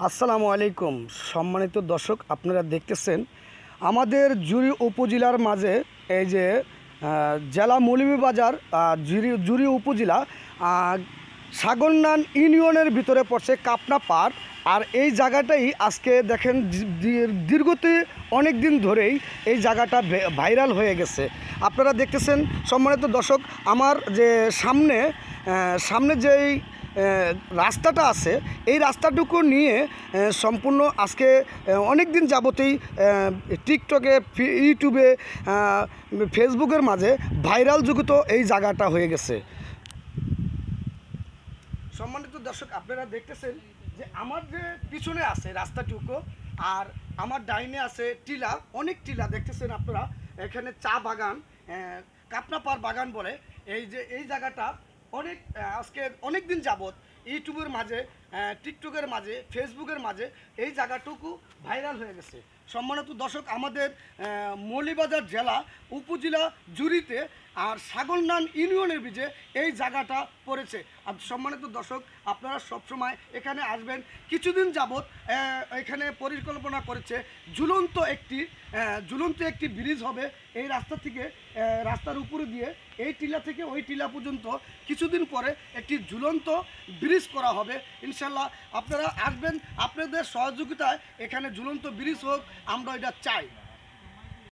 আসসালামু আলাইকুম সম্মানিত দর্শক, আপনারা দেখতেছেন আমাদের জুরি উপজেলার মাঝে এই যে জেলা মৌলভীবাজার জুরি উপজেলা সাগরনান ইউনিয়নের ভিতরে পড়ছে কাপনা পাড়। আর এই জায়গাটাই আজকে দেখেন দীর্ঘতে অনেক দিন ধরেই এই জায়গাটা ভাইরাল হয়ে গেছে। আপনারা দেখতেছেন সম্মানিত দর্শক, আমার যে সামনে যেই রাস্তাটা আছে এই রাস্তাটুকু নিয়ে সম্পূর্ণ আজকে অনেক দিন যাবতেই টিকটকে, ইউটিউবে, ফেসবুকের মাঝে ভাইরাল যুগত এই জায়গাটা হয়ে গেছে। সম্মানিত দর্শক, আপনারা দেখতেছেন যে আমার যে পিছনে আছে রাস্তাটুকু আর আমার ডাইনে আছে টিলা, অনেক টিলা দেখতেছেন আপনারা। এখানে চা বাগান, কাপনাপাড় বাগান বলে এই জায়গাটা আজকে অনেক দিন যাবত ইউটিউবের মাঝে, টিকটকের মাঝে, ফেসবুকের মাঝে এই জায়গাটুকু ভাইরাল হয়ে গেছে। সম্মানিত দর্শক, আমাদের মৌলভীবাজার জেলা উপজেলা জুরিতে আর সাগরনান ইউনিয়নের বীজে এই জায়গাটা পড়েছে। আর সম্মানিত দর্শক, আপনারা সবসময় এখানে আসবেন। কিছুদিন যাবৎ এখানে পরিকল্পনা করেছে ঝুলন্ত একটি ব্রিজ হবে এই রাস্তা থেকে, রাস্তার উপরে দিয়ে এই টিলা থেকে ওই টিলা পর্যন্ত কিছুদিন পরে একটি ঝুলন্ত ব্রিজ করা হবে। ইনশাল্লাহ আপনারা আসবেন, আপনাদের সহযোগিতায় এখানে ঝুলন্ত ব্রিজ হোক, আমরা এটা চাই।